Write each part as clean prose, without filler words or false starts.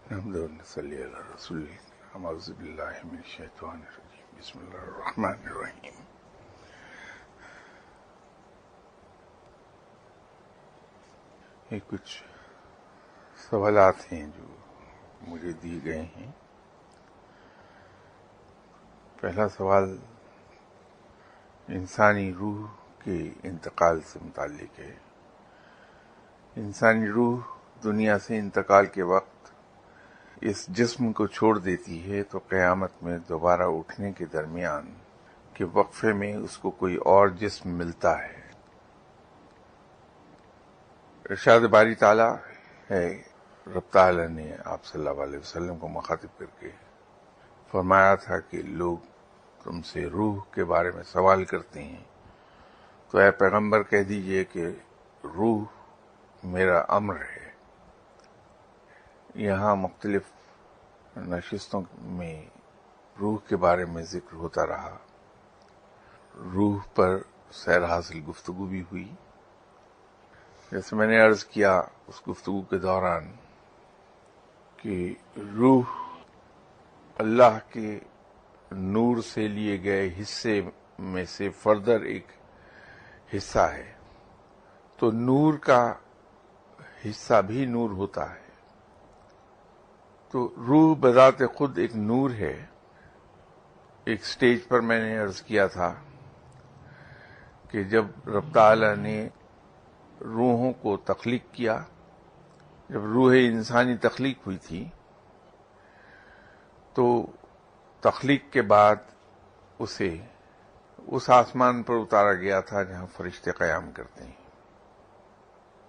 الحمد لله صلی علی رسول اللہ اعوذ باللہ من الشیطان الرجیم بسم اللہ الرحمن الرحیم. یہ کچھ سوالات ہیں جو مجھے دیے گئے ہیں. پہلا سوال انسانی روح کے انتقال سے متعلق ہے. انسانی روح دنیا سے انتقال کے وقت اس جسم کو چھوڑ دیتی ہے تو قیامت میں دوبارہ اٹھنے کے درمیان کے وقفے میں اس کو کوئی اور جسم ملتا ہے. ارشاد باری تعالیٰ ہے، رب تعالیٰ نے آپ صلی اللہ علیہ وسلم کو مخاطب کر کے فرمایا تھا کہ لوگ تم سے روح کے بارے میں سوال کرتے ہیں تو اے پیغمبر کہہ دیجئے کہ روح میرا امر ہے. یہاں مختلف نشستوں میں روح کے بارے میں ذکر ہوتا رہا. روح پر سیر حاصل گفتگو بھی ہوئی. جیسے میں نے عرض کیا اس گفتگو کے دوران کہ روح اللہ کے نور سے لیے گئے حصے میں سے فردر ایک حصہ ہے، تو نور کا حصہ بھی نور ہوتا ہے. تو روح بذات خود ایک نور ہے. ایک سٹیج پر میں نے عرض کیا تھا کہ جب رب تعالیٰ نے روحوں کو تخلیق کیا، جب روح انسانی تخلیق ہوئی تھی تو تخلیق کے بعد اسے اس آسمان پر اتارا گیا تھا جہاں فرشتے قیام کرتے ہیں،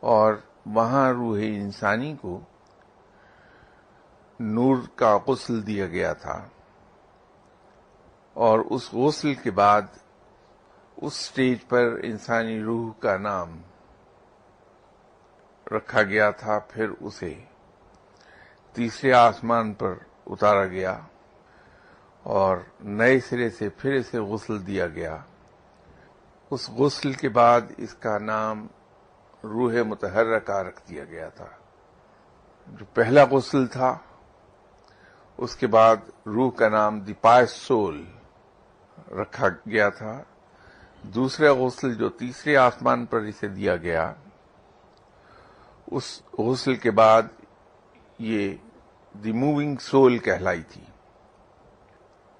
اور وہاں روح انسانی کو نور کا غسل دیا گیا تھا، اور اس غسل کے بعد اس سٹیج پر انسانی روح کا نام رکھا گیا تھا. پھر اسے تیسرے آسمان پر اتارا گیا اور نئے سرے سے پھر اسے غسل دیا گیا. اس غسل کے بعد اس کا نام روح متحرکہ رکھ دیا گیا تھا. جو پہلا غسل تھا اس کے بعد روح کا نام دی پائس سول رکھا گیا تھا. دوسرا غسل جو تیسرے آسمان پر اسے دیا گیا، اس غسل کے بعد یہ دی موونگ سول کہلائی تھی.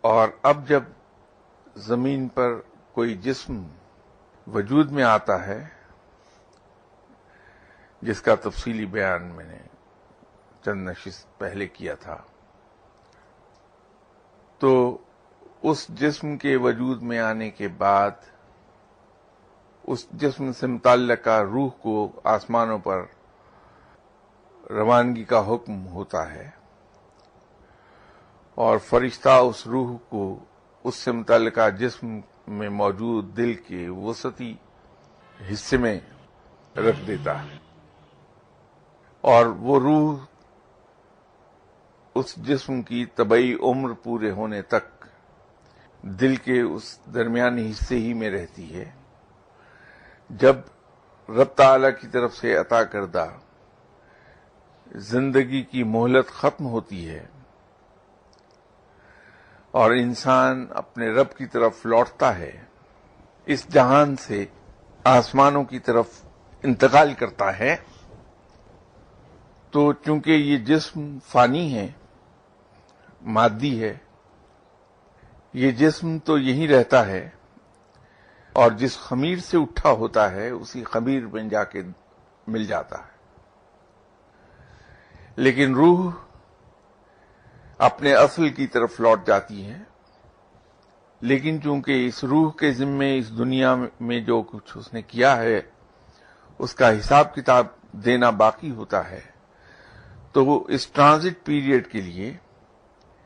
اور اب جب زمین پر کوئی جسم وجود میں آتا ہے جس کا تفصیلی بیان میں نے چند نشست پہلے کیا تھا، تو اس جسم کے وجود میں آنے کے بعد اس جسم سے متعلقہ روح کو آسمانوں پر روانگی کا حکم ہوتا ہے، اور فرشتہ اس روح کو اس سے متعلقہ جسم میں موجود دل کے وسطی حصے میں رکھ دیتا ہے، اور وہ روح اس جسم کی طبعی عمر پورے ہونے تک دل کے اس درمیانی حصے ہی میں رہتی ہے. جب رب تعالیٰ کی طرف سے عطا کردہ زندگی کی مہلت ختم ہوتی ہے اور انسان اپنے رب کی طرف لوٹتا ہے، اس جہان سے آسمانوں کی طرف انتقال کرتا ہے، تو چونکہ یہ جسم فانی ہے، مادی ہے، یہ جسم تو یہیں رہتا ہے، اور جس خمیر سے اٹھا ہوتا ہے اسی خمیر میں جا کے مل جاتا ہے. لیکن روح اپنے اصل کی طرف لوٹ جاتی ہے. لیکن چونکہ اس روح کے ذمے اس دنیا میں جو کچھ اس نے کیا ہے اس کا حساب کتاب دینا باقی ہوتا ہے، تو وہ اس ٹرانزٹ پیریڈ کے لیے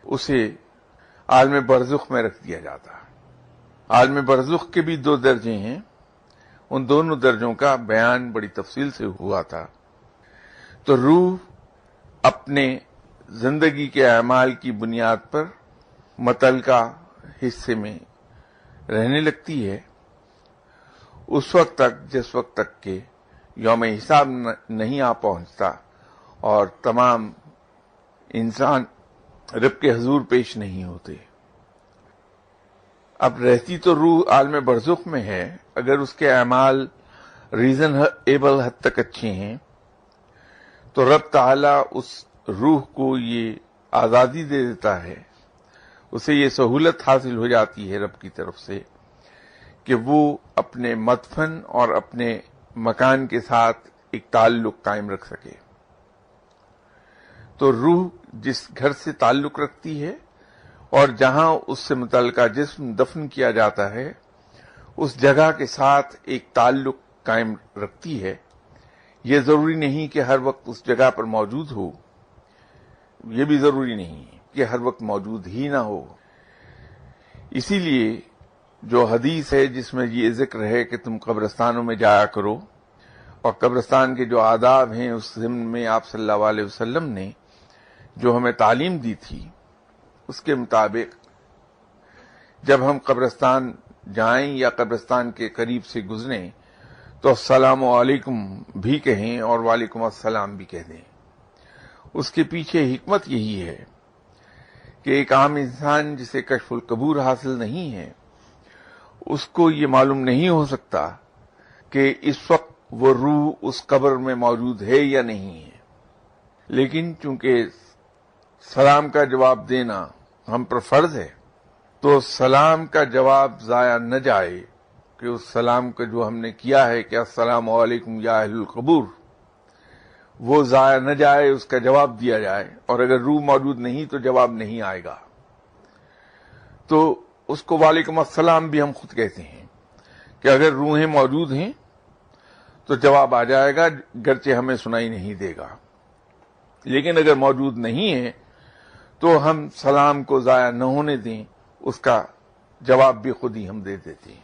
اسے عالم برزخ میں رکھ دیا جاتا ہے. عالم برزخ کے بھی 2 درجے ہیں. ان دونوں درجوں کا بیان بڑی تفصیل سے ہوا تھا. تو روح اپنے زندگی کے اعمال کی بنیاد پر متعلقہ حصے میں رہنے لگتی ہے اس وقت تک جس وقت تک کہ یوم حساب نہیں آ پہنچتا اور تمام انسان رب کے حضور پیش نہیں ہوتے. اب رہتی تو روح عالم برزخ میں ہے، اگر اس کے اعمال ریزن ایبل حد تک اچھے ہیں تو رب تعالیٰ اس روح کو یہ آزادی دے دیتا ہے، اسے یہ سہولت حاصل ہو جاتی ہے رب کی طرف سے کہ وہ اپنے مدفن اور اپنے مکان کے ساتھ ایک تعلق قائم رکھ سکے. تو روح جس گھر سے تعلق رکھتی ہے اور جہاں اس سے متعلقہ جسم دفن کیا جاتا ہے اس جگہ کے ساتھ ایک تعلق قائم رکھتی ہے. یہ ضروری نہیں کہ ہر وقت اس جگہ پر موجود ہو، یہ بھی ضروری نہیں کہ ہر وقت موجود ہی نہ ہو. اسی لیے جو حدیث ہے جس میں یہ ذکر ہے کہ تم قبرستانوں میں جایا کرو، اور قبرستان کے جو آداب ہیں اس ضمن میں آپ صلی اللہ علیہ وسلم نے جو ہمیں تعلیم دی تھی اس کے مطابق جب ہم قبرستان جائیں یا قبرستان کے قریب سے گزریں تو السلام علیکم بھی کہیں اور وعلیکم السلام بھی کہہ دیں. اس کے پیچھے حکمت یہی ہے کہ ایک عام انسان جسے کشف القبور حاصل نہیں ہے اس کو یہ معلوم نہیں ہو سکتا کہ اس وقت وہ روح اس قبر میں موجود ہے یا نہیں ہے. لیکن چونکہ سلام کا جواب دینا ہم پر فرض ہے تو سلام کا جواب ضائع نہ جائے کہ اس سلام کا جو ہم نے کیا ہے کہ السلام علیکم یا اہل القبور وہ ضائع نہ جائے، اس کا جواب دیا جائے. اور اگر روح موجود نہیں تو جواب نہیں آئے گا تو اس کو وعلیکم السلام بھی ہم خود کہتے ہیں کہ اگر روحیں موجود ہیں تو جواب آ جائے گا گرچہ ہمیں سنائی نہیں دے گا. لیکن اگر موجود نہیں ہے تو ہم سلام کو ضائع نہ ہونے دیں، اس کا جواب بھی خود ہی ہم دے دیتے ہیں.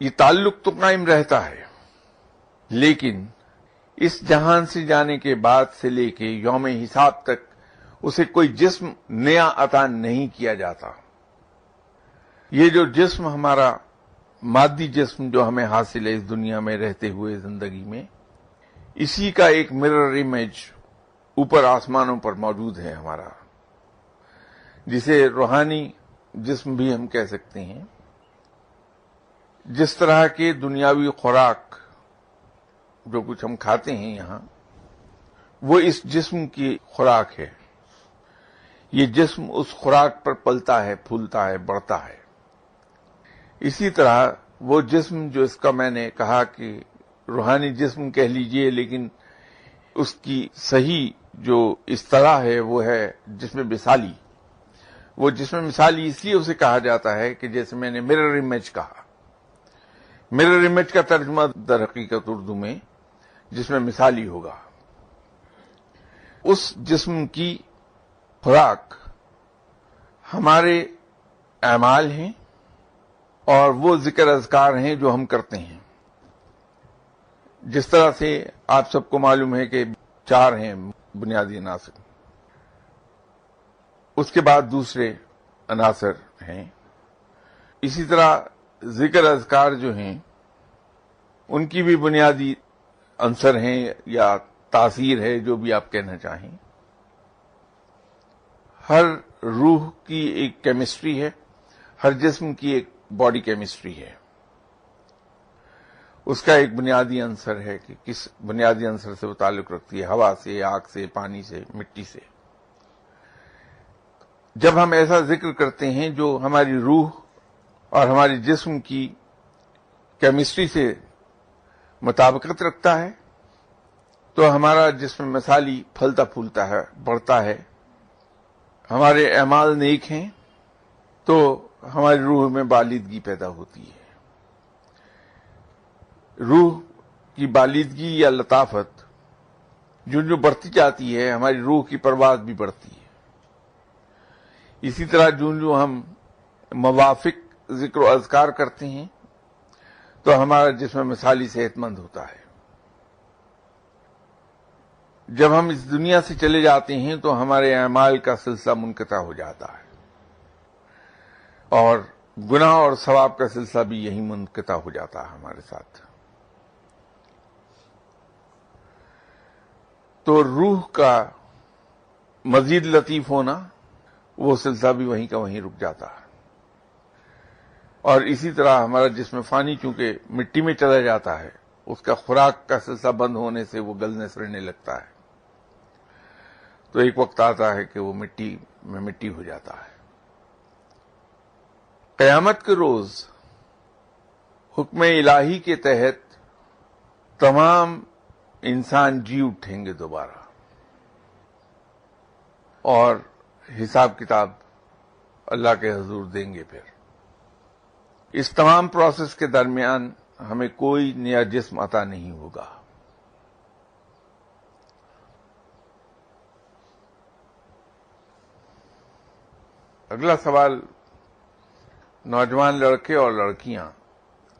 یہ تعلق تو قائم رہتا ہے، لیکن اس جہان سے جانے کے بعد سے لے کے یوم حساب تک اسے کوئی جسم نیا عطا نہیں کیا جاتا. یہ جو جسم ہمارا مادی جسم جو ہمیں حاصل ہے اس دنیا میں رہتے ہوئے زندگی میں، اسی کا ایک مرر امیج اوپر آسمانوں پر موجود ہے ہمارا، جسے روحانی جسم بھی ہم کہہ سکتے ہیں. جس طرح کے دنیاوی خوراک جو کچھ ہم کھاتے ہیں یہاں وہ اس جسم کی خوراک ہے. یہ جسم اس خوراک پر پلتا ہے، پھولتا ہے، بڑھتا ہے. اسی طرح وہ جسم جو اس کا میں نے کہا کہ روحانی جسم کہہ لیجئے، لیکن اس کی صحیح جو اصطلاح ہے وہ ہے جسم مثالی. وہ جسم مثالی اس لیے اسے کہا جاتا ہے کہ جیسے میں نے مرر امیج کہا، مرر امیج کا ترجمہ در حقیقت اردو میں جسم مثالی ہوگا. اس جسم کی خوراک ہمارے اعمال ہیں اور وہ ذکر اذکار ہیں جو ہم کرتے ہیں. جس طرح سے آپ سب کو معلوم ہے کہ 4 ہیں بنیادی عناصر، اس کے بعد دوسرے عناصر ہیں. اسی طرح ذکر اذکار جو ہیں ان کی بھی بنیادی عنصر ہیں یا تاثیر ہے، جو بھی آپ کہنا چاہیں. ہر روح کی ایک کیمسٹری ہے، ہر جسم کی ایک باڈی کیمسٹری ہے. اس کا ایک بنیادی عنصر ہے کہ کس بنیادی عنصر سے وہ تعلق رکھتی ہے، ہوا سے، آگ سے، پانی سے، مٹی سے. جب ہم ایسا ذکر کرتے ہیں جو ہماری روح اور ہماری جسم کی کیمسٹری سے مطابقت رکھتا ہے تو ہمارا جسم مثالی پھلتا پھولتا ہے، بڑھتا ہے. ہمارے اعمال نیک ہیں تو ہماری روح میں بالیدگی پیدا ہوتی ہے. روح کی بالیدگی یا لطافت جو بڑھتی جاتی ہے ہماری روح کی پرواز بھی بڑھتی ہے. اسی طرح جو ہم موافق ذکر و اذکار کرتے ہیں تو ہمارا جسم مثالی صحت مند ہوتا ہے. جب ہم اس دنیا سے چلے جاتے ہیں تو ہمارے اعمال کا سلسلہ منقطع ہو جاتا ہے اور گناہ اور ثواب کا سلسلہ بھی یہی منقطع ہو جاتا ہے ہمارے ساتھ. تو روح کا مزید لطیف ہونا، وہ سلسلہ بھی وہیں کا وہیں رک جاتا ہے۔ اور اسی طرح ہمارا جسم فانی چونکہ مٹی میں چلا جاتا ہے، اس کا خوراک کا سلسلہ بند ہونے سے وہ گلنے سڑنے لگتا ہے، تو ایک وقت آتا ہے کہ وہ مٹی میں مٹی ہو جاتا ہے۔ قیامت کے روز حکم الہی کے تحت تمام انسان جی اٹھیں گے دوبارہ، اور حساب کتاب اللہ کے حضور دیں گے۔ پھر اس تمام پروسیس کے درمیان ہمیں کوئی نیا جسم عطا نہیں ہوگا۔ اگلا سوال، نوجوان لڑکے اور لڑکیاں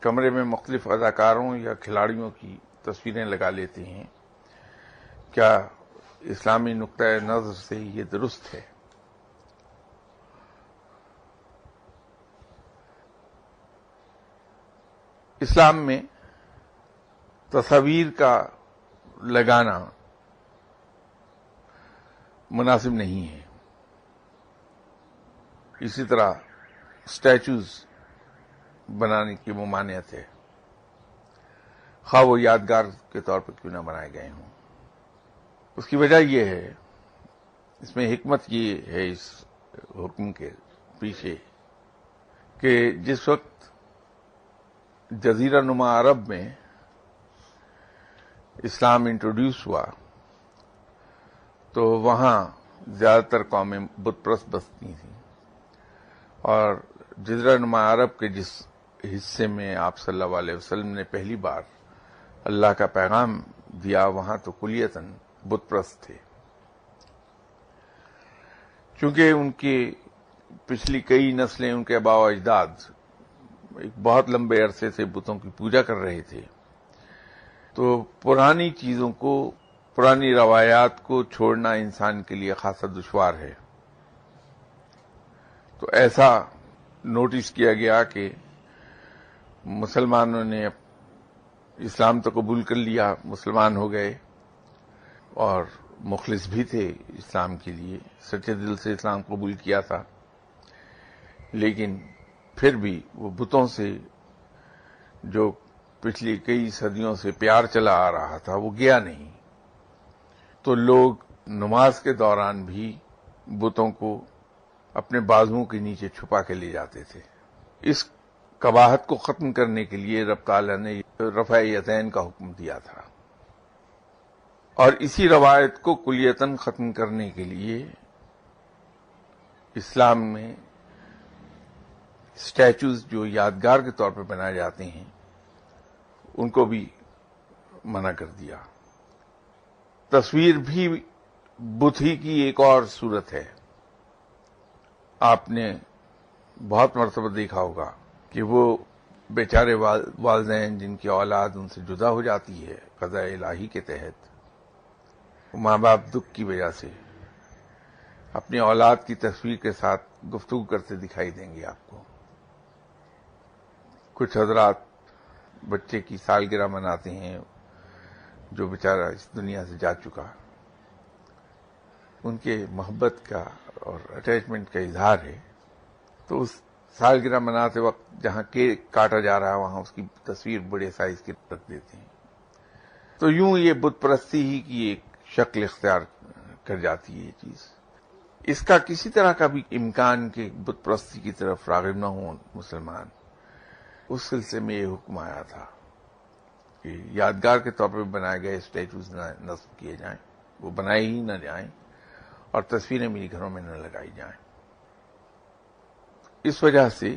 کمرے میں مختلف اداکاروں یا کھلاڑیوں کی تصویریں لگا لیتے ہیں، کیا اسلامی نقطۂ نظر سے یہ درست ہے؟ اسلام میں تصاویر کا لگانا مناسب نہیں ہے، اسی طرح اسٹیچوز بنانے کی ممانعت ہے، خواہ وہ یادگار کے طور پر کیوں نہ بنائے گئے ہوں۔ اس کی وجہ یہ ہے، اس میں حکمت یہ ہے اس حکم کے پیچھے، کہ جس وقت جزیرہ نما عرب میں اسلام انٹروڈیوس ہوا تو وہاں زیادہ تر قومیں بت پرست بستی تھیں، اور جزیرہ نما عرب کے جس حصے میں آپ صلی اللہ علیہ وسلم نے پہلی بار اللہ کا پیغام دیا، وہاں تو کلیتاً بت پرست تھے، چونکہ ان کی پچھلی کئی نسلیں، ان کے آباء و اجداد ایک بہت لمبے عرصے سے بتوں کی پوجا کر رہے تھے، تو پرانی چیزوں کو، پرانی روایات کو چھوڑنا انسان کے لیے خاصا دشوار ہے۔ تو ایسا نوٹس کیا گیا کہ مسلمانوں نے اسلام تو قبول کر لیا، مسلمان ہو گئے، اور مخلص بھی تھے اسلام کے لیے، سچے دل سے اسلام قبول کیا تھا، لیکن پھر بھی وہ بتوں سے جو پچھلی کئی صدیوں سے پیار چلا آ رہا تھا وہ گیا نہیں، تو لوگ نماز کے دوران بھی بتوں کو اپنے بازوؤں کے نیچے چھپا کے لے جاتے تھے۔ اس قباحت کو ختم کرنے کے لیے رب تعالیٰ نے رفع یدین کا حکم دیا تھا، اور اسی روایت کو کلیتاً ختم کرنے کے لیے اسلام میں اسٹیچوز جو یادگار کے طور پر بنائے جاتے ہیں ان کو بھی منع کر دیا۔ تصویر بھی بت ہی کی ایک اور صورت ہے۔ آپ نے بہت مرتبہ دیکھا ہوگا کہ وہ بیچارے والدین جن کی اولاد ان سے جدا ہو جاتی ہے قضاء الہی کے تحت، ماں باپ دکھ کی وجہ سے اپنی اولاد کی تصویر کے ساتھ گفتگو کرتے دکھائی دیں گے آپ کو۔ کچھ حضرات بچے کی سالگرہ مناتے ہیں جو بیچارہ اس دنیا سے جا چکا، ان کے محبت کا اور اٹیچمنٹ کا اظہار ہے، تو اس سالگرہ مناتے وقت جہاں کیک کاٹا جا رہا ہے وہاں اس کی تصویر بڑے سائز کی رکھ دیتے ہیں۔ تو یوں یہ بت پرستی ہی کی ایک شکل اختیار کر جاتی ہے یہ چیز۔ اس کا کسی طرح کا بھی امکان کہ بت پرستی کی طرف راغب نہ ہوں مسلمان، اس سلسلے میں یہ حکم آیا تھا کہ یادگار کے طور پر بنائے گئے اسٹیچوز نہ نصب کیے جائیں، وہ بنائے ہی نہ جائیں، اور تصویریں میری گھروں میں نہ لگائی جائیں۔ اس وجہ سے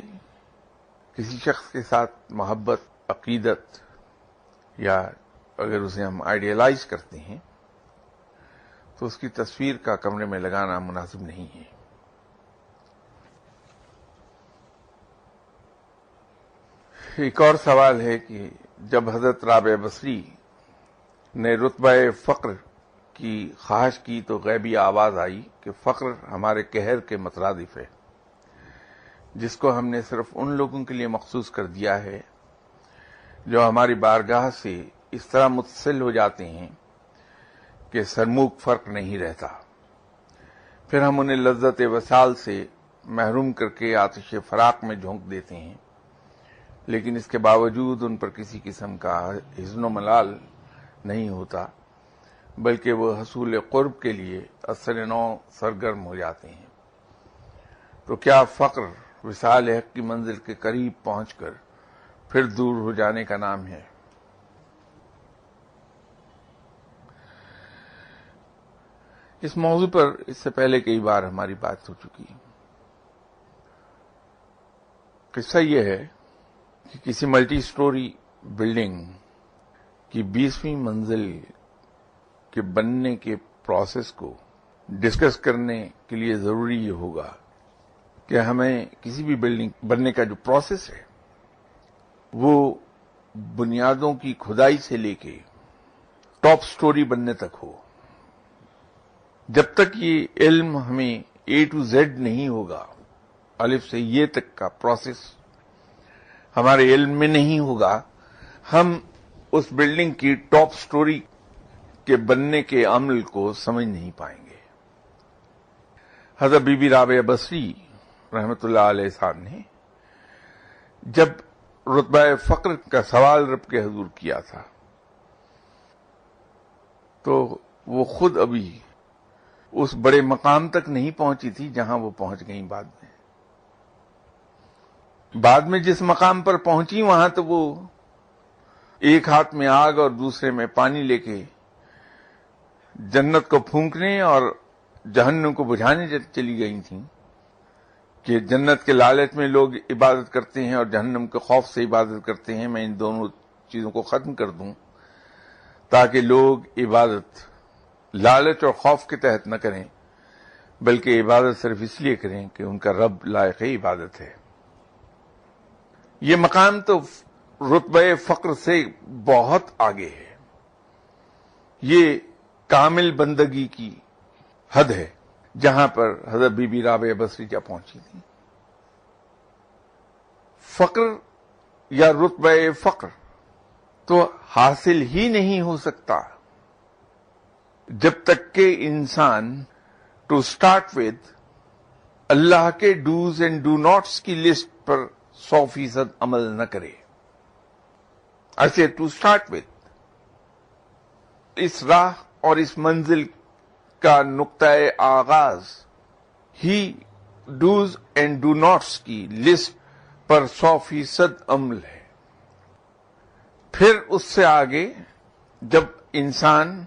کسی شخص کے ساتھ محبت، عقیدت، یا اگر اسے ہم آئیڈیلائز کرتے ہیں تو اس کی تصویر کا کمرے میں لگانا مناسب نہیں ہے۔ ایک اور سوال ہے کہ جب حضرت رابع بصری نے رتبہ فقر کی خواہش کی تو غیبی آواز آئی کہ فقر ہمارے قہر کے مترادف ہے، جس کو ہم نے صرف ان لوگوں کے لیے مخصوص کر دیا ہے جو ہماری بارگاہ سے اس طرح متصل ہو جاتے ہیں کہ سرموک فرق نہیں رہتا۔ پھر ہم انہیں لذت وصال سے محروم کر کے آتش فراق میں جھونک دیتے ہیں، لیکن اس کے باوجود ان پر کسی قسم کا حزن و ملال نہیں ہوتا، بلکہ وہ حصول قرب کے لیے اثر نو سرگرم ہو جاتے ہیں۔ تو کیا فقر وصال حق کی منزل کے قریب پہنچ کر پھر دور ہو جانے کا نام ہے؟ اس موضوع پر اس سے پہلے کئی بار ہماری بات ہو چکی۔ قصہ یہ ہے کہ کسی ملٹی سٹوری بلڈنگ کی 20ویں منزل کے بننے کے پروسیس کو ڈسکس کرنے کے لیے ضروری یہ ہوگا کہ ہمیں کسی بھی بلڈنگ بننے کا جو پروسیس ہے وہ بنیادوں کی کھدائی سے لے کے ٹاپ سٹوری بننے تک ہو۔ جب تک یہ علم ہمیں A to Z نہیں ہوگا، الف سے یہ تک کا پروسیس ہمارے علم میں نہیں ہوگا، ہم اس بلڈنگ کی ٹاپ سٹوری کے بننے کے عمل کو سمجھ نہیں پائیں گے۔ حضرت بی بی رابعہ بصری رحمت اللہ علیہ صاحب نے جب رتبہ فقر کا سوال رب کے حضور کیا تھا تو وہ خود ابھی اس بڑے مقام تک نہیں پہنچی تھی جہاں وہ پہنچ گئیں بعد میں جس مقام پر پہنچی وہاں تو وہ ایک ہاتھ میں آگ اور دوسرے میں پانی لے کے جنت کو پھونکنے اور جہنم کو بجھانے چلی گئی تھیں کہ جنت کے لالچ میں لوگ عبادت کرتے ہیں اور جہنم کے خوف سے عبادت کرتے ہیں، میں ان دونوں چیزوں کو ختم کر دوں تاکہ لوگ عبادت لالچ اور خوف کے تحت نہ کریں بلکہ عبادت صرف اس لیے کریں کہ ان کا رب لائق عبادت ہے۔ یہ مقام تو رتبہ فقر سے بہت آگے ہے، یہ کامل بندگی کی حد ہے جہاں پر حضرت بی بی رابعہ بصری جا پہنچی تھی۔ فقر یا رتبہ فقر تو حاصل ہی نہیں ہو سکتا جب تک کہ انسان ٹو سٹارٹ ود اللہ کے ڈوز اینڈ ڈو ناٹس کی لسٹ پر 100% عمل نہ کرے۔ ایسے ٹو سٹارٹ ود اس راہ اور اس منزل کا نقطۂ آغاز ہی ڈوز اینڈ ڈو ناٹس کی لسٹ پر 100% عمل ہے۔ پھر اس سے آگے جب انسان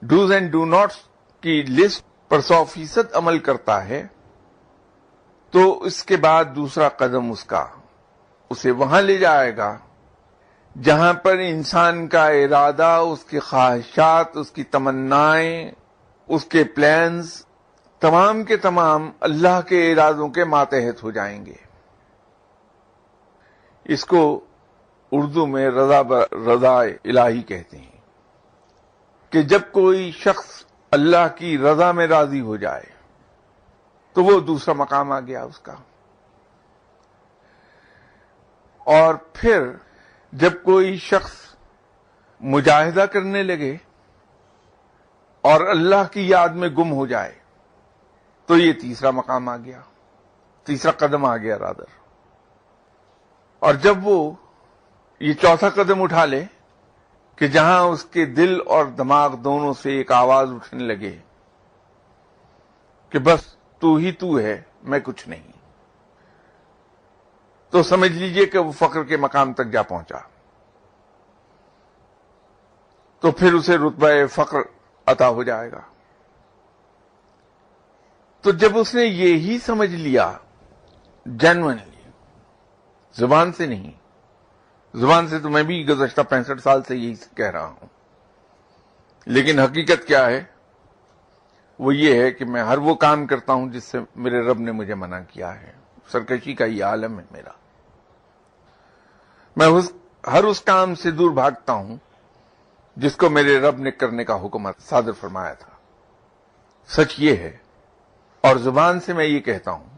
ڈوز اینڈ ڈو ناٹس کی لسٹ پر 100% عمل کرتا ہے تو اس کے بعد دوسرا قدم اس کا اسے وہاں لے جائے گا جہاں پر انسان کا ارادہ، اس کی خواہشات، اس کی تمنائیں، اس کے پلانز تمام کے تمام اللہ کے ارادوں کے ماتحت ہو جائیں گے۔ اس کو اردو میں رضا الہی کہتے ہیں کہ جب کوئی شخص اللہ کی رضا میں راضی ہو جائے تو وہ دوسرا مقام آ گیا اس کا۔ اور پھر جب کوئی شخص مجاہدہ کرنے لگے اور اللہ کی یاد میں گم ہو جائے تو یہ تیسرا مقام آ گیا، تیسرا قدم آ گیا رادر۔ اور جب وہ یہ چوتھا قدم اٹھا لے کہ جہاں اس کے دل اور دماغ دونوں سے ایک آواز اٹھنے لگے کہ بس تو ہی تو ہے، میں کچھ نہیں، تو سمجھ لیجئے کہ وہ فقر کے مقام تک جا پہنچا، تو پھر اسے رتبہ فقر عطا ہو جائے گا۔ تو جب اس نے یہی سمجھ لیا جینوئنلی، زبان سے نہیں، زبان سے تو میں بھی گزشتہ 65 سال سے یہی کہہ رہا ہوں، لیکن حقیقت کیا ہے وہ یہ ہے کہ میں ہر وہ کام کرتا ہوں جس سے میرے رب نے مجھے منع کیا ہے، سرکشی کا یہ عالم ہے میرا، میں ہر اس کام سے دور بھاگتا ہوں جس کو میرے رب نے کرنے کا حکم صادر فرمایا تھا۔ سچ یہ ہے، اور زبان سے میں یہ کہتا ہوں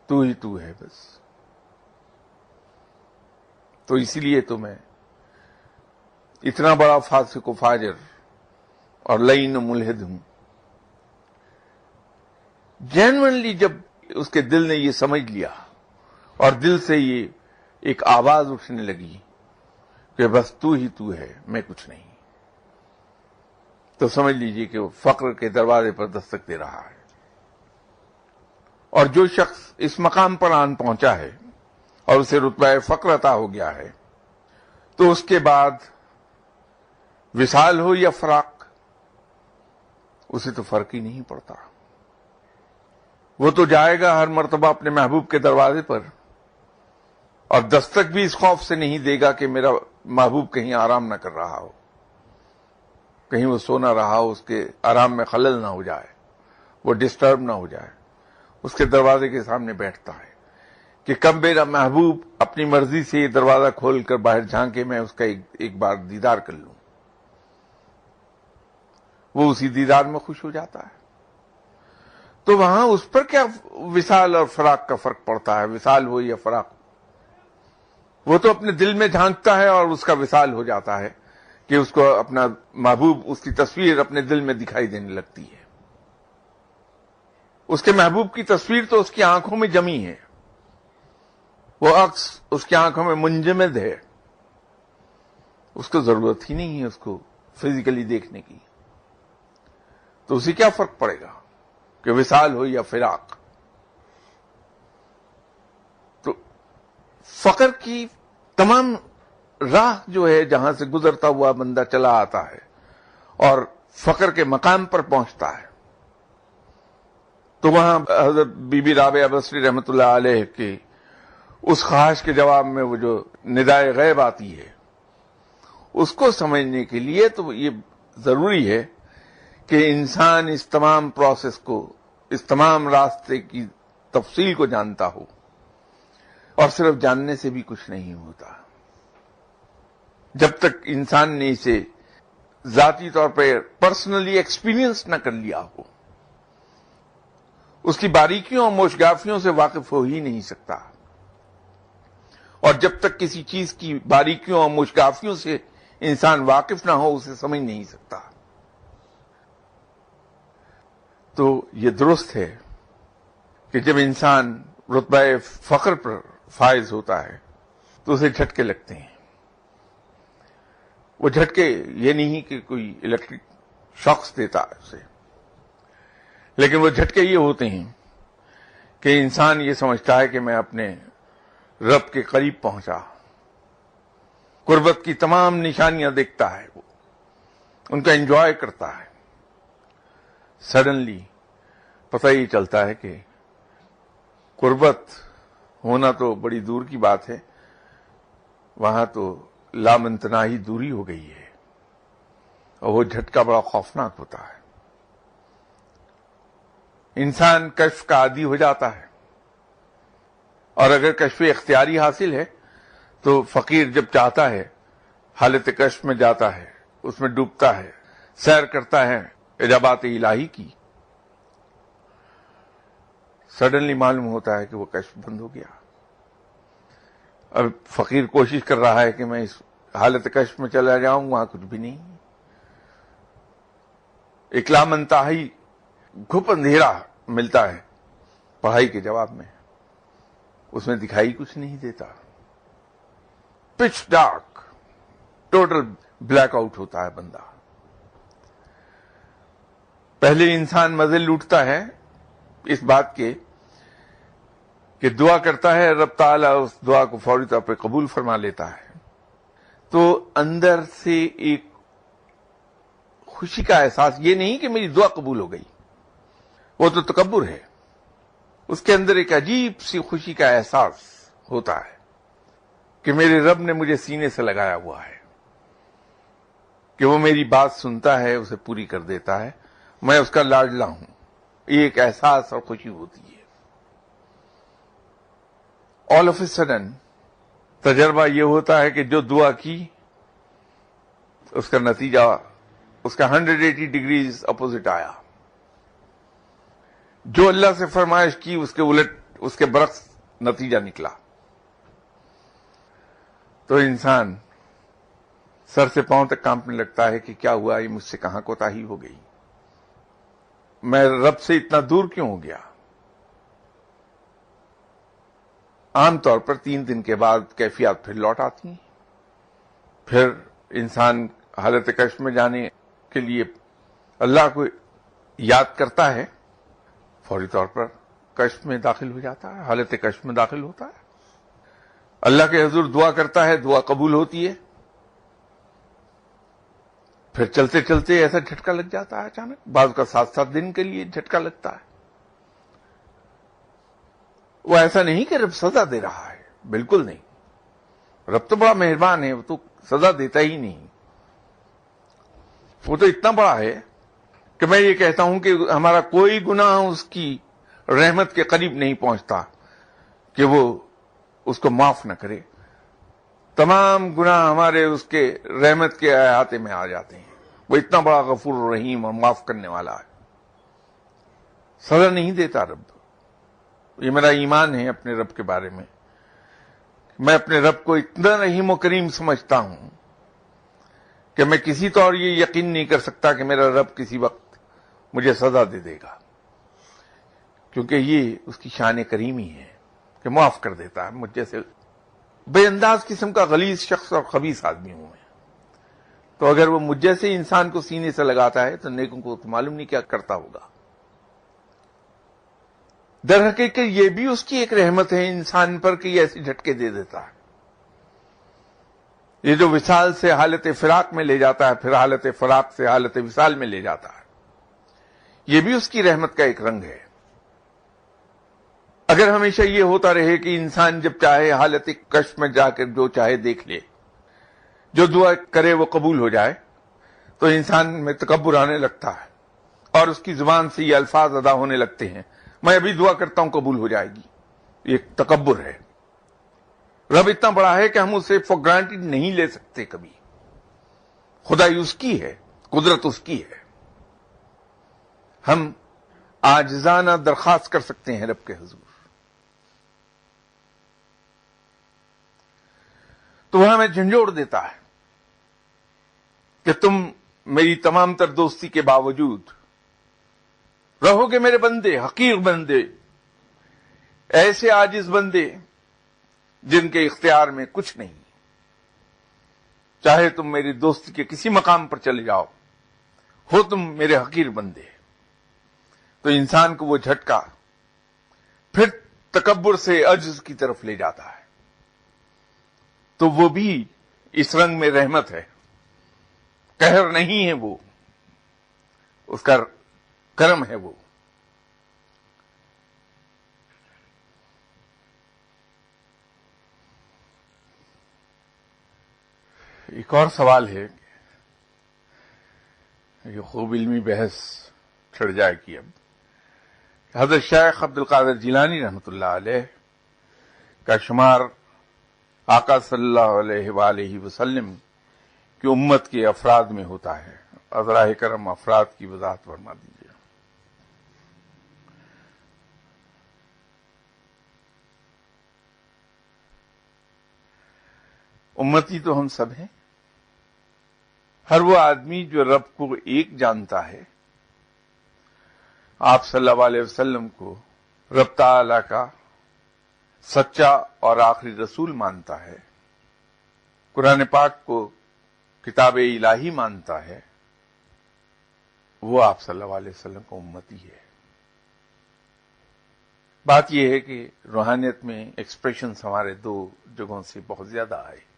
تو ہی تو ہے بس۔ تو اسی لیے تو میں اتنا بڑا فاسق و فاجر اور لعین و ملحد ہوں جینوئنلی جب اس کے دل نے یہ سمجھ لیا اور دل سے یہ ایک آواز اٹھنے لگی کہ بس تو ہی تو ہے، میں کچھ نہیں، تو سمجھ لیجئے کہ وہ فقر کے دروازے پر دستک دے رہا ہے۔ اور جو شخص اس مقام پر آن پہنچا ہے اور اسے رتبہ فقر عطا ہو گیا ہے، تو اس کے بعد وصال ہو یا فراق، اسے تو فرق ہی نہیں پڑتا۔ وہ تو جائے گا ہر مرتبہ اپنے محبوب کے دروازے پر، اور دستک بھی اس خوف سے نہیں دے گا کہ میرا محبوب کہیں آرام نہ کر رہا ہو، کہیں وہ سو نہ رہا ہو، اس کے آرام میں خلل نہ ہو جائے، وہ ڈسٹرب نہ ہو جائے۔ اس کے دروازے کے سامنے بیٹھتا ہے کہ کب میرا محبوب اپنی مرضی سے یہ دروازہ کھول کر باہر جھانکے میں اس کا ایک بار دیدار کر لوں۔ وہ اسی دیدار میں خوش ہو جاتا ہے۔ تو وہاں اس پر کیا وصال اور فراق کا فرق پڑتا ہے؟ وصال ہو یا فراق، وہ تو اپنے دل میں جھانکتا ہے اور اس کا وصال ہو جاتا ہے کہ اس کو اپنا محبوب، اس کی تصویر اپنے دل میں دکھائی دینے لگتی ہے۔ اس کے محبوب کی تصویر تو اس کی آنکھوں میں جمی ہے، وہ عکس اس کی آنکھوں میں منجمد ہے، اس کو ضرورت ہی نہیں ہے اس کو فزیکلی دیکھنے کی۔ تو اسے کیا فرق پڑے گا کہ وصال ہو یا فراق؟ تو فقر کی تمام راہ جو ہے جہاں سے گزرتا ہوا بندہ چلا آتا ہے اور فقر کے مقام پر پہنچتا ہے، تو وہاں حضرت بی بی رابعہ بصری رحمۃ اللہ علیہ کی اس خواہش کے جواب میں وہ جو ندائے غیب آتی ہے، اس کو سمجھنے کے لیے تو یہ ضروری ہے کہ انسان اس تمام پروسیس کو، اس تمام راستے کی تفصیل کو جانتا ہو، اور صرف جاننے سے بھی کچھ نہیں ہوتا۔ جب تک انسان نے اسے ذاتی طور پہ پرسنلی ایکسپیرینس نہ کر لیا ہو، اس کی باریکیوں اور موشگافیوں سے واقف ہو ہی نہیں سکتا، اور جب تک کسی چیز کی باریکیوں اور موشگافیوں سے انسان واقف نہ ہو اسے سمجھ نہیں سکتا۔ تو یہ درست ہے کہ جب انسان رتبہ فقر پر فائز ہوتا ہے تو اسے جھٹکے لگتے ہیں۔ وہ جھٹکے یہ نہیں کہ کوئی الیکٹرک شاکس دیتا ہے اسے، لیکن وہ جھٹکے یہ ہوتے ہیں کہ انسان یہ سمجھتا ہے کہ میں اپنے رب کے قریب پہنچا، قربت کی تمام نشانیاں دیکھتا ہے، وہ ان کا انجوائے کرتا ہے۔ سڈنلی پتہ ہی چلتا ہے کہ قربت ہونا تو بڑی دور کی بات ہے، وہاں تو لامتناہی دوری ہو گئی ہے، اور وہ جھٹکا بڑا خوفناک ہوتا ہے۔ انسان کشف کا عادی ہو جاتا ہے، اور اگر کشف اختیاری حاصل ہے تو فقیر جب چاہتا ہے حالت کشف میں جاتا ہے، اس میں ڈوبتا ہے، سیر کرتا ہے عجابات الہی کی، سڈنلی معلوم ہوتا ہے کہ وہ کشف بند ہو گیا۔ اب فقیر کوشش کر رہا ہے کہ میں اس حالت کشف میں چلا جاؤں، وہاں کچھ بھی نہیں، ایک لامنتہی گھپ اندھیرا ملتا ہے پڑھائی کے جواب میں، اس میں دکھائی کچھ نہیں دیتا، pitch dark, total black out ہوتا ہے بندہ۔ پہلے انسان مزے لوٹتا ہے اس بات کے کہ دعا کرتا ہے، رب تعالیٰ اس دعا کو فوری طور پہ قبول فرما لیتا ہے، تو اندر سے ایک خوشی کا احساس، یہ نہیں کہ میری دعا قبول ہو گئی، وہ تو تکبر ہے، اس کے اندر ایک عجیب سی خوشی کا احساس ہوتا ہے کہ میرے رب نے مجھے سینے سے لگایا ہوا ہے، کہ وہ میری بات سنتا ہے، اسے پوری کر دیتا ہے، میں اس کا لاڈلا ہوں، یہ ایک احساس اور خوشی ہوتی ہے۔ آل آف اے سڈن تجربہ یہ ہوتا ہے کہ جو دعا کی اس کا نتیجہ، اس کا 180 ڈگریز اپوزٹ آیا، جو اللہ سے فرمائش کی اس کے الٹ، اس کے برعکس نتیجہ نکلا۔ تو انسان سر سے پاؤں تک کانپنے لگتا ہے کہ کیا ہوا، یہ مجھ سے کہاں کوتاہی ہو گئی، میں رب سے اتنا دور کیوں ہو گیا۔ عام طور پر 3 دن کے بعد کیفیات پھر لوٹ آتی ہیں. پھر انسان حالت کشف میں جانے کے لیے اللہ کو یاد کرتا ہے، فوری طور پر کشف میں داخل ہو جاتا ہے، حالت کشف میں داخل ہوتا ہے. اللہ کے حضور دعا کرتا ہے، دعا قبول ہوتی ہے. پھر چلتے چلتے ایسا جھٹکا لگ جاتا ہے اچانک، بعض کا 7 دن کے لیے جھٹکا لگتا ہے. وہ ایسا نہیں کہ رب سزا دے رہا ہے، بالکل نہیں. رب تو بڑا مہربان ہے، وہ تو سزا دیتا ہی نہیں. وہ تو اتنا بڑا ہے کہ میں یہ کہتا ہوں کہ ہمارا کوئی گناہ اس کی رحمت کے قریب نہیں پہنچتا کہ وہ اس کو معاف نہ کرے. تمام گناہ ہمارے اس کے رحمت کے احاطے میں آ جاتے ہیں. وہ اتنا بڑا غفور رحیم اور معاف کرنے والا ہے. سزا نہیں دیتا رب. یہ میرا ایمان ہے اپنے رب کے بارے میں. میں اپنے رب کو اتنا رحیم و کریم سمجھتا ہوں کہ میں کسی طور یہ یقین نہیں کر سکتا کہ میرا رب کسی وقت مجھے سزا دے دے گا، کیونکہ یہ اس کی شان کریمی ہے کہ معاف کر دیتا ہے. مجھ جیسے بے انداز قسم کا غلیظ شخص اور خبیث آدمی ہوں میں، تو اگر وہ مجھ جیسے انسان کو سینے سے لگاتا ہے تو نیکوں کو تو معلوم نہیں کیا کرتا ہوگا. در حقیقت یہ بھی اس کی ایک رحمت ہے انسان پر کہ یہ ایسے جھٹکے دے دیتا ہے. یہ جو وصال سے حالت فراق میں لے جاتا ہے، پھر حالت فراق سے حالت وصال میں لے جاتا ہے، یہ بھی اس کی رحمت کا ایک رنگ ہے. اگر ہمیشہ یہ ہوتا رہے کہ انسان جب چاہے حالت کشف میں جا کر جو چاہے دیکھ لے، جو دعا کرے وہ قبول ہو جائے، تو انسان میں تکبر آنے لگتا ہے اور اس کی زبان سے یہ الفاظ ادا ہونے لگتے ہیں، میں ابھی دعا کرتا ہوں قبول ہو جائے گی. یہ تکبر ہے. رب اتنا بڑا ہے کہ ہم اسے فور گرانٹیڈ نہیں لے سکتے کبھی. خدائی اس کی ہے، قدرت اس کی ہے. ہم عاجزانہ درخواست کر سکتے ہیں رب کے حضور. تو وہ ہمیں جھنجھوڑ دیتا ہے کہ تم میری تمام تر دوستی کے باوجود رہو گے میرے بندے، حقیر بندے، ایسے عاجز بندے جن کے اختیار میں کچھ نہیں. چاہے تم میری دوستی کے کسی مقام پر چلے جاؤ، ہو تم میرے حقیر بندے. تو انسان کو وہ جھٹکا پھر تکبر سے عجز کی طرف لے جاتا ہے. تو وہ بھی اس رنگ میں رحمت ہے، قہر نہیں ہے، وہ اس کا کرم ہے. وہ ایک اور سوال ہے، یہ خوب علمی بحث چھڑ جائے گی. اب حضرت شیخ عبد القادر جیلانی رحمۃ اللہ علیہ کا شمار آقا صلی اللہ علیہ وآلہ وسلم کی امت کے افراد میں ہوتا ہے. عذراء کرم افراد کی وضاحت فرما دیجیے. امتی تو ہم سب ہیں. ہر وہ آدمی جو رب کو ایک جانتا ہے، آپ صلی اللہ علیہ وسلم کو رب تعالی کا سچا اور آخری رسول مانتا ہے، قرآن پاک کو کتاب الہی مانتا ہے، وہ آپ صلی اللہ علیہ وسلم کا امتی ہے. بات یہ ہے کہ روحانیت میں ایکسپریشنز ہمارے 2 جگہوں سے بہت زیادہ آئے.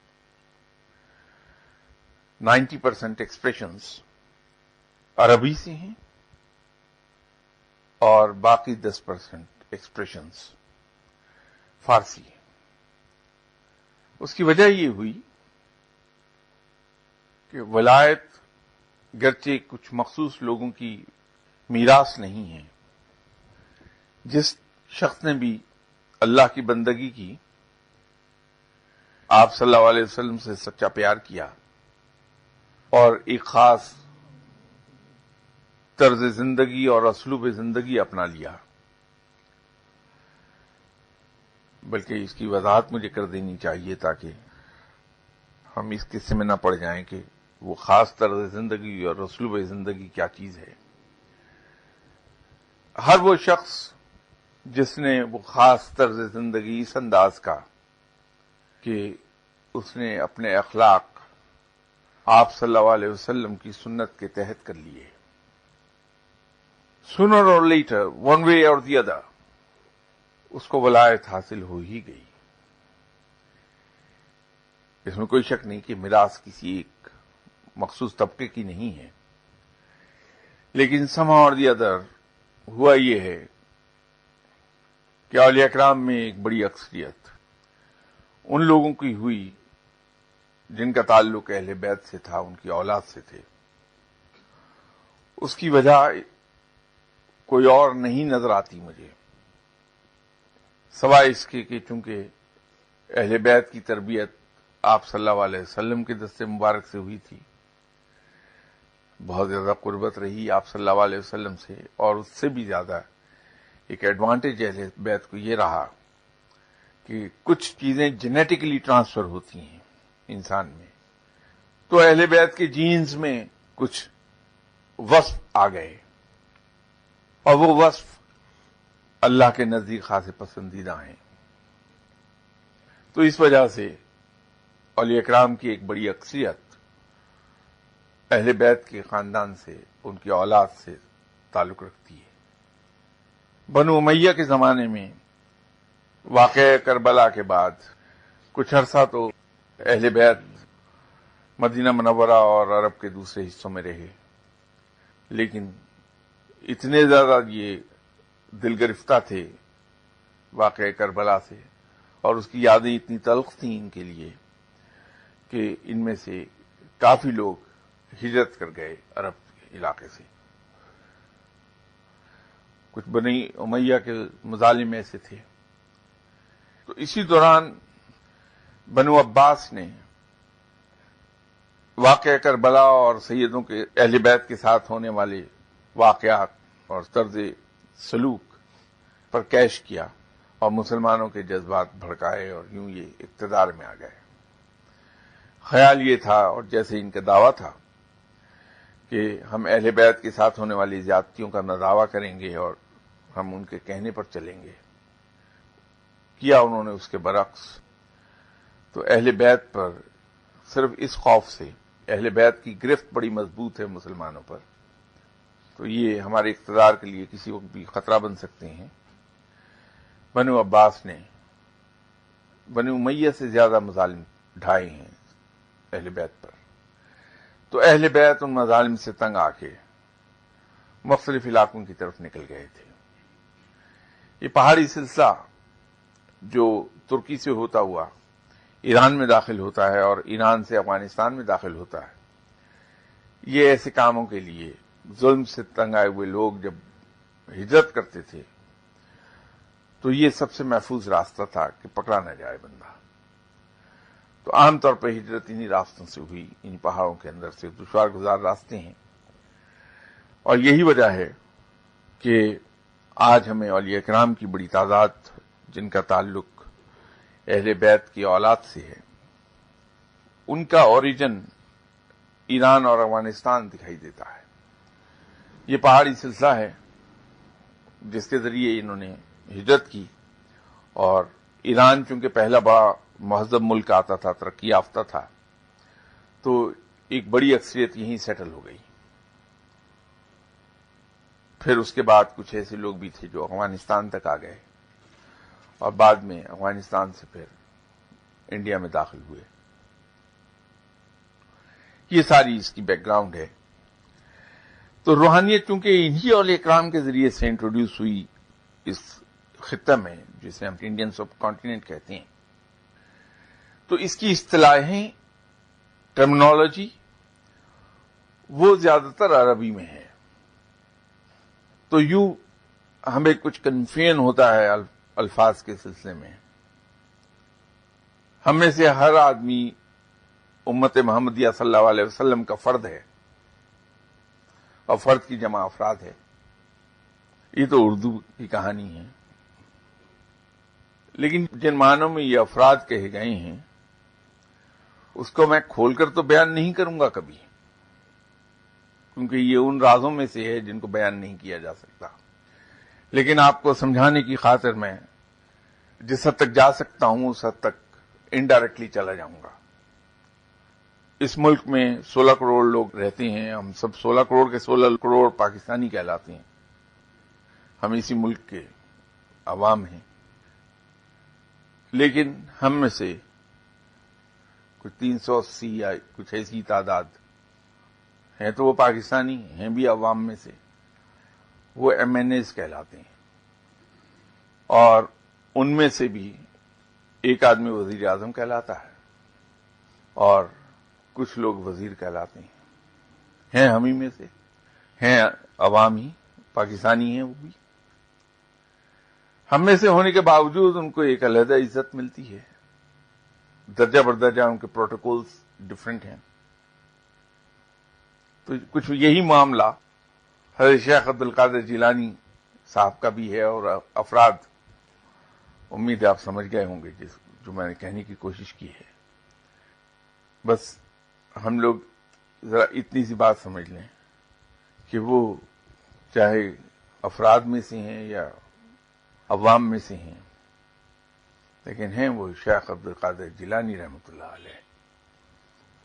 90% ایکسپریشنز عربی سے ہیں اور باقی 10% ایکسپریشنز فارسی ہیں. اس کی وجہ یہ ہوئی کہ ولایت گرچہ کچھ مخصوص لوگوں کی میراث نہیں ہے. جس شخص نے بھی اللہ کی بندگی کی، آپ صلی اللہ علیہ وسلم سے سچا پیار کیا اور ایک خاص طرز زندگی اور اسلوب زندگی اپنا لیا، بلکہ اس کی وضاحت مجھے کر دینی چاہیے تاکہ ہم اس قصے میں نہ پڑ جائیں کہ وہ خاص طرز زندگی اور اسلوب زندگی کیا چیز ہے. ہر وہ شخص جس نے وہ خاص طرز زندگی اس انداز کا کہ اس نے اپنے اخلاق آپ صلی اللہ علیہ وسلم کی سنت کے تحت کر لیے. سونر اور لیٹر ون وے اور دی ادر اس کو ولایت حاصل ہو ہی گئی. اس میں کوئی شک نہیں کہ میراث کسی ایک مخصوص طبقے کی نہیں ہے، لیکن سما اور دی ادر ہوا یہ ہے کہ اولیاء کرام میں ایک بڑی اکثریت ان لوگوں کی ہوئی جن کا تعلق اہل بیت سے تھا، ان کی اولاد سے تھے. اس کی وجہ کوئی اور نہیں نظر آتی مجھے، سوائے اس کے کہ چونکہ اہل بیت کی تربیت آپ صلی اللہ علیہ وسلم کے دست مبارک سے ہوئی تھی، بہت زیادہ قربت رہی آپ صلی اللہ علیہ وسلم سے، اور اس سے بھی زیادہ ایک ایڈوانٹیج اہل بیت کو یہ رہا کہ کچھ چیزیں جینیٹکلی ٹرانسفر ہوتی ہیں انسان میں. تو اہل بیت کے جینز میں کچھ وصف آ گئے، اور وہ وصف اللہ کے نزدیک خاص پسندیدہ ہیں. تو اس وجہ سے اولیاء کرام کی ایک بڑی اکثریت اہل بیت کے خاندان سے، ان کی اولاد سے تعلق رکھتی ہے. بنو امیہ کے زمانے میں واقعہ کربلا کے بعد کچھ عرصہ تو اہل بیت مدینہ منورہ اور عرب کے دوسرے حصوں میں رہے، لیکن اتنے زیادہ یہ دل گرفتہ تھے واقعہ کربلا سے، اور اس کی یادیں اتنی تلخ تھیں ان کے لیے کہ ان میں سے کافی لوگ ہجرت کر گئے عرب کے علاقے سے. کچھ بنی امیہ کے مظالم ایسے تھے. تو اسی دوران بنو عباس نے واقعہ کربلا اور سیدوں کے اہل بیت کے ساتھ ہونے والے واقعات اور طرز سلوک پر کیش کیا اور مسلمانوں کے جذبات بھڑکائے، اور یوں یہ اقتدار میں آ گئے. خیال یہ تھا، اور جیسے ان کا دعویٰ تھا، کہ ہم اہل بیت کے ساتھ ہونے والی زیادتیوں کا دعویٰ کریں گے اور ہم ان کے کہنے پر چلیں گے. کیا انہوں نے اس کے برعکس. تو اہل بیت پر صرف اس خوف سے، اہل بیت کی گرفت بڑی مضبوط ہے مسلمانوں پر، تو یہ ہمارے اقتدار کے لیے کسی وقت بھی خطرہ بن سکتے ہیں. بنو عباس نے بنو امیہ سے زیادہ مظالم ڈھائے ہیں اہل بیت پر. تو اہل بیت ان مظالم سے تنگ آ کے مختلف علاقوں کی طرف نکل گئے تھے. یہ پہاڑی سلسلہ جو ترکی سے ہوتا ہوا ایران میں داخل ہوتا ہے اور ایران سے افغانستان میں داخل ہوتا ہے، یہ ایسے کاموں کے لیے ظلم سے تنگ آئے ہوئے لوگ جب ہجرت کرتے تھے تو یہ سب سے محفوظ راستہ تھا کہ پکڑا نہ جائے بندہ. تو عام طور پر ہجرت انہی راستوں سے ہوئی، ان پہاڑوں کے اندر سے. دشوار گزار راستے ہیں، اور یہی وجہ ہے کہ آج ہمیں اولیاء کرام کی بڑی تعداد جن کا تعلق اہل بیت کی اولاد سے ہے، ان کا اوریجن ایران اور افغانستان دکھائی دیتا ہے. یہ پہاڑی سلسلہ ہے جس کے ذریعے انہوں نے ہجرت کی، اور ایران چونکہ پہلا بڑا مہذب ملک آتا تھا، ترقی یافتہ تھا، تو ایک بڑی اکثریت یہیں سیٹل ہو گئی. پھر اس کے بعد کچھ ایسے لوگ بھی تھے جو افغانستان تک آ گئے، اور بعد میں افغانستان سے پھر انڈیا میں داخل ہوئے. یہ ساری اس کی بیک گراؤنڈ ہے. تو روحانیت چونکہ انہی اولیاء کرام کے ذریعے سے انٹروڈیوس ہوئی اس خطہ میں، جسے ہم انڈین سب کانٹیننٹ کہتے ہیں، تو اس کی اصطلاحیں، ٹرمنالوجی وہ زیادہ تر عربی میں ہے. تو یوں ہمیں کچھ کنفیوژن ہوتا ہے الفاظ کے سلسلے میں. ہم میں سے ہر آدمی امت محمدیہ صلی اللہ علیہ وسلم کا فرد ہے، اور فرد کی جمع افراد ہے. یہ تو اردو کی کہانی ہے، لیکن جن معنوں میں یہ افراد کہے گئے ہیں اس کو میں کھول کر تو بیان نہیں کروں گا کبھی، کیونکہ یہ ان رازوں میں سے ہے جن کو بیان نہیں کیا جا سکتا. لیکن آپ کو سمجھانے کی خاطر میں جس حد تک جا سکتا ہوں اس حد تک انڈائریکٹلی چلا جاؤں گا۔ اس ملک میں 16 کروڑ لوگ رہتے ہیں، ہم سب 16 کروڑ کے 16 کروڑ پاکستانی کہلاتے ہیں، ہم اسی ملک کے عوام ہیں، لیکن ہم میں سے کچھ 380 یا کچھ ایسی تعداد ہے تو وہ پاکستانی ہیں بھی عوام میں سے، وہ MNAs کہلاتے ہیں، اور ان میں سے بھی ایک آدمی وزیر اعظم کہلاتا ہے اور کچھ لوگ وزیر کہلاتے ہیں ہم ہی میں سے، ہیں عوام ہی پاکستانی ہیں، وہ بھی ہم میں سے ہونے کے باوجود ان کو ایک علیحدہ عزت ملتی ہے، درجہ بدرجہ ان کے پروٹوکولز ڈفرینٹ ہیں۔ تو کچھ یہی معاملہ حضرت شیخ عبد القادر جیلانی صاحب کا بھی ہے، اور افراد، امید ہے آپ سمجھ گئے ہوں گے جو میں نے کہنے کی کوشش کی ہے۔ بس ہم لوگ ذرا اتنی سی بات سمجھ لیں کہ وہ چاہے افراد میں سے ہیں یا عوام میں سے ہیں، لیکن ہیں وہ شیخ عبد القادر جیلانی رحمۃ اللہ علیہ،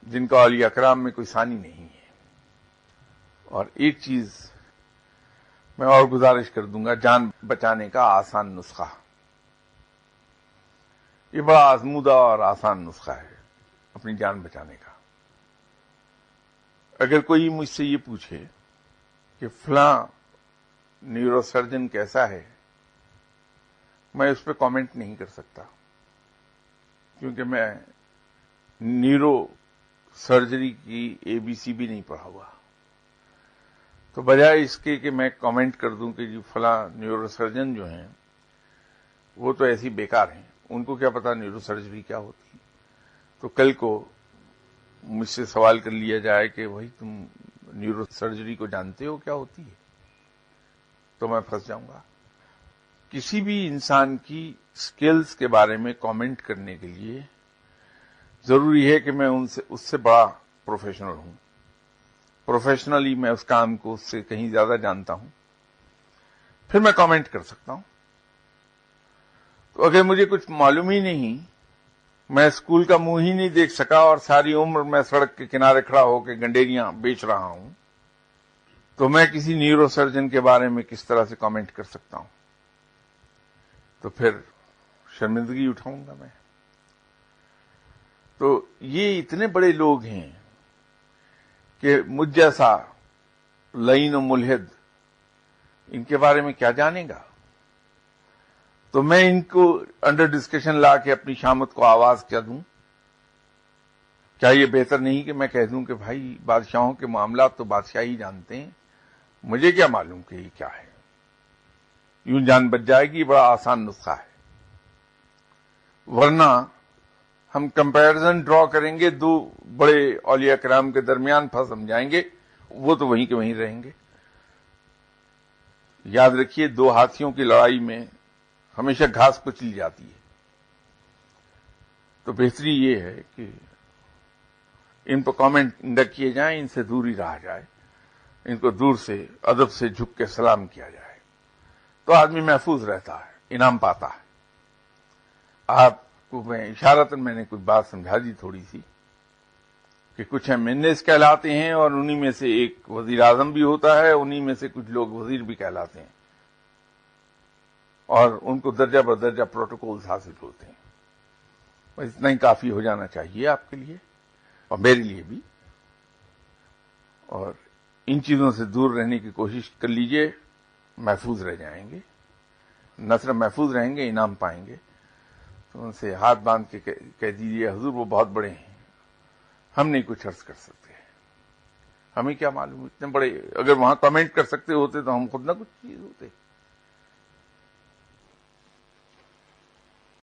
جن کا اولیاء کرام میں کوئی ثانی نہیں ہے۔ اور ایک چیز میں اور گزارش کر دوں گا، جان بچانے کا آسان نسخہ، یہ بڑا آزمودہ اور آسان نسخہ ہے اپنی جان بچانے کا۔ اگر کوئی مجھ سے یہ پوچھے کہ فلاں نیورو سرجن کیسا ہے، میں اس پہ کامنٹ نہیں کر سکتا، کیونکہ میں نیورو سرجری کی ABC بھی نہیں پڑھا ہوا۔ تو بجائے اس کے کہ میں کامنٹ کر دوں کہ جی فلاں نیورو سرجن جو ہیں وہ تو ایسی بیکار ہیں، ان کو کیا پتا نیورو سرجری کیا ہوتی، تو کل کو مجھ سے سوال کر لیا جائے کہ بھائی تم نیورو سرجری کو جانتے ہو کیا ہوتی ہے، تو میں پھنس جاؤں گا۔ کسی بھی انسان کی سکلز کے بارے میں کامنٹ کرنے کے لیے ضروری ہے کہ میں اس سے بڑا پروفیشنل ہوں، پروفیشنلی میں اس کام کو اس سے کہیں زیادہ جانتا ہوں، پھر میں کامنٹ کر سکتا ہوں۔ تو اگر مجھے کچھ معلوم ہی نہیں، میں اسکول کا منہ ہی نہیں دیکھ سکا اور ساری عمر میں سڑک کے کنارے کھڑا ہو کے گنڈیریاں بیچ رہا ہوں، تو میں کسی نیورو سرجن کے بارے میں کس طرح سے کامنٹ کر سکتا ہوں؟ تو پھر شرمندگی اٹھاؤں گا میں۔ تو یہ اتنے بڑے لوگ ہیں کہ مجھ جیسا لعین و ملحد ان کے بارے میں کیا جانے گا؟ تو میں ان کو انڈر ڈسکشن لا کے اپنی شامت کو آواز کیا دوں؟ کیا یہ بہتر نہیں کہ میں کہہ دوں کہ بھائی بادشاہوں کے معاملات تو بادشاہ ہی جانتے ہیں، مجھے کیا معلوم کہ یہ کیا ہے؟ یوں جان بچ جائے گی، بڑا آسان نسخہ ہے۔ ورنہ ہم کمپیرزن ڈرا کریں گے، دو بڑے اولیاء کرام کے درمیان پھنس ہم جائیں گے، وہ تو وہیں کے وہیں رہیں گے۔ یاد رکھیے، دو ہاتھیوں کی لڑائی میں ہمیشہ گھاس کچلی جاتی ہے، تو بہتری یہ ہے کہ ان پر کامنٹ نہ کیے جائیں، ان سے دور ہی رہا جائے، ان کو دور سے ادب سے جھک کے سلام کیا جائے، تو آدمی محفوظ رہتا ہے، انعام پاتا ہے۔ آپ کو میں اشارتاً میں نے کچھ بات سمجھا دی تھوڑی سی، کہ کچھ MNAs کہلاتے ہیں اور انہی میں سے ایک وزیر اعظم بھی ہوتا ہے، انہی میں سے کچھ لوگ وزیر بھی کہلاتے ہیں، اور ان کو درجہ بدرجہ پروٹوکولز حاصل ہوتے ہیں۔ بس اتنا ہی کافی ہو جانا چاہیے آپ کے لیے اور میرے لیے بھی، اور ان چیزوں سے دور رہنے کی کوشش کر لیجئے، محفوظ رہ جائیں گے، نہ صرف محفوظ رہیں گے، انعام پائیں گے۔ تو ان سے ہاتھ باندھ کے کہہ دیجیے حضور وہ بہت بڑے ہیں، ہم نہیں کچھ عرض کر سکتے، ہمیں کیا معلوم اتنے بڑے، اگر وہاں کمنٹ کر سکتے ہوتے تو ہم خود نہ کچھ چیز ہوتے۔